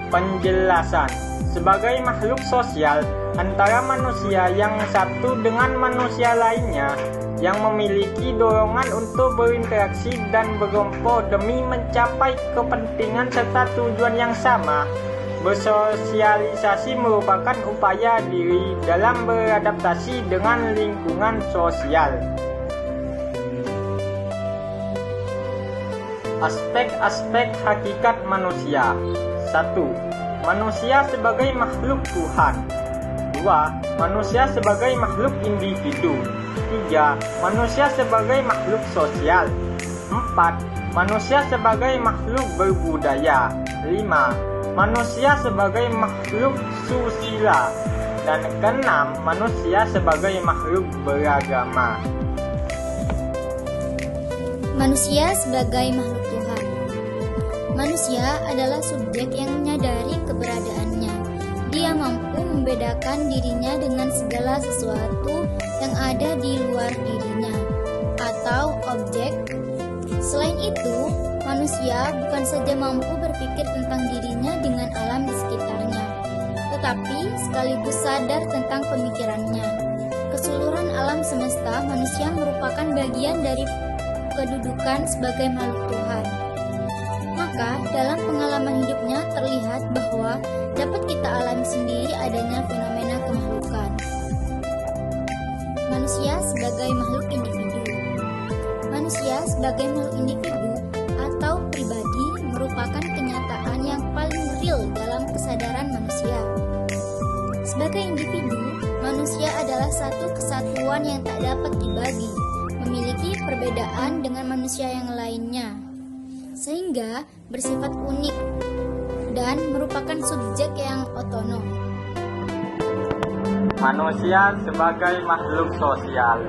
Penjelasan. Sebagai makhluk sosial antara manusia yang satu dengan manusia lainnya yang memiliki dorongan untuk berinteraksi dan berkumpul demi mencapai kepentingan serta tujuan yang sama, bersosialisasi merupakan upaya diri dalam beradaptasi dengan lingkungan sosial. Aspek-aspek hakikat manusia. 1. Manusia sebagai makhluk Tuhan. 2. Manusia sebagai makhluk individu. 3. Manusia sebagai makhluk sosial. 4. Manusia sebagai makhluk berbudaya. 5. Manusia sebagai makhluk susila. Dan keenam, manusia sebagai makhluk beragama. Manusia sebagai makhluk Tuhan. Manusia adalah subjek yang menyadari keberadaannya. Dia mampu membedakan dirinya dengan segala sesuatu yang ada di luar dirinya, atau objek. Selain itu, manusia bukan saja mampu berpikir tentang dirinya dengan alam di sekitarnya, tetapi sekaligus sadar tentang pemikirannya. Keseluruhan alam semesta, manusia merupakan bagian dari kedudukan sebagai makhluk Tuhan. Maka dalam pengalaman hidupnya terlihat bahwa dapat kita alami sendiri adanya fenomena kemakhlukan. Manusia sebagai makhluk individu. Manusia sebagai makhluk individu atau pribadi merupakan kenyataan yang paling real dalam kesadaran manusia. Sebagai individu, manusia adalah satu kesatuan yang tak dapat dibagi, memiliki perbedaan dengan manusia yang lainnya, sehingga bersifat unik dan merupakan subjek yang otonom. Manusia sebagai makhluk sosial.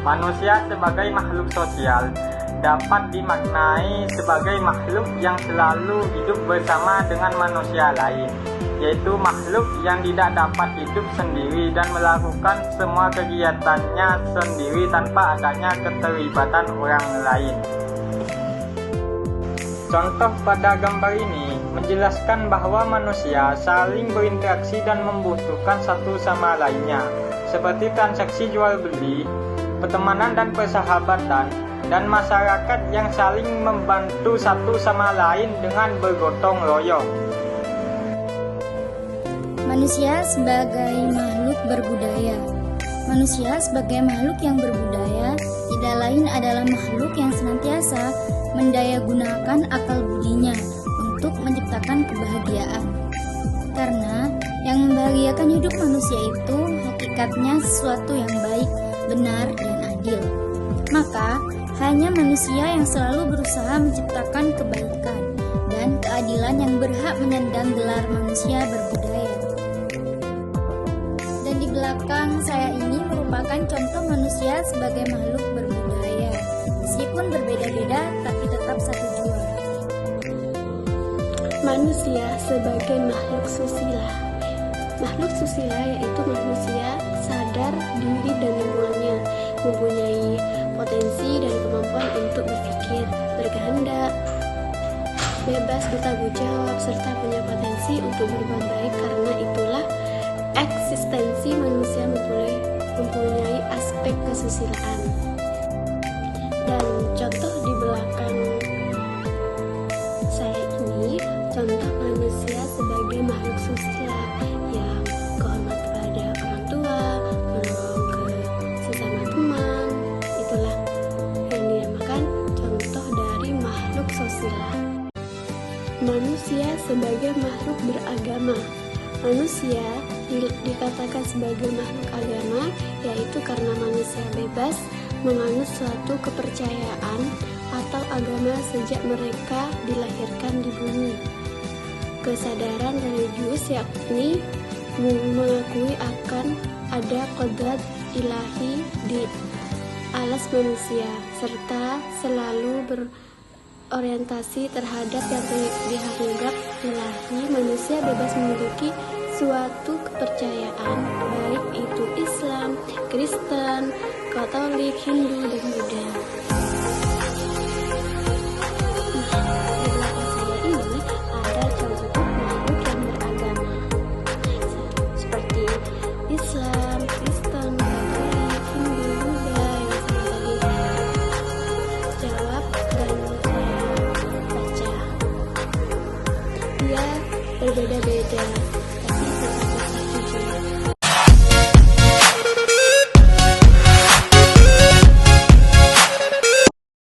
Manusia sebagai makhluk sosial dapat dimaknai sebagai makhluk yang selalu hidup bersama dengan manusia lain, yaitu makhluk yang tidak dapat hidup sendiri dan melakukan semua kegiatannya sendiri tanpa adanya keterlibatan orang lain. Contoh pada gambar ini menjelaskan bahwa manusia saling berinteraksi dan membutuhkan satu sama lainnya, seperti transaksi jual beli, pertemanan dan persahabatan, dan masyarakat yang saling membantu satu sama lain dengan bergotong royong. Manusia sebagai makhluk berbudaya. Manusia sebagai makhluk yang berbudaya tidak lain adalah makhluk yang senantiasa mendayagunakan akal budinya untuk menciptakan kebahagiaan. Karena yang membahagiakan hidup manusia itu hakikatnya sesuatu yang baik, benar, dan adil. Maka hanya manusia yang selalu berusaha menciptakan kebaikan dan keadilan yang berhak menyandang gelar manusia berbudaya. Dan di belakang saya ini merupakan contoh manusia sebagai makhluk berbudaya, meskipun berbeda-beda tapi tetap satu jua. Manusia sebagai makhluk susila. Makhluk susila yaitu manusia sadar diri dan lingkungannya, mempunyai potensi dan kemampuan untuk berpikir, berkehendak, bebas bertanggung jawab, serta punya potensi untuk berbuat baik. Karena itulah eksistensi manusia mempunyai aspek kesusilaan. Dan contoh di belakang saya ini, contoh manusia sebagai makhluk susila yang kehormat kepada orang tua, menolong ke sesama teman. Itulah yang dinamakan contoh dari makhluk susila. Manusia sebagai makhluk beragama. Manusia dikatakan sebagai makhluk agama, yaitu karena manusia bebas menganut suatu kepercayaan atau agama sejak mereka dilahirkan di bumi. Kesadaran religius yakni mengakui akan ada kodrat ilahi di alas manusia, serta selalu berorientasi terhadap yang dianggap ilahi. Manusia bebas memiliki suatu kepercayaan, baik itu Islam, Kristen, Katolik, Hindu, dan Buddha. Nah, di belakang saya ini ada contoh makhluk yang berbeda-beda.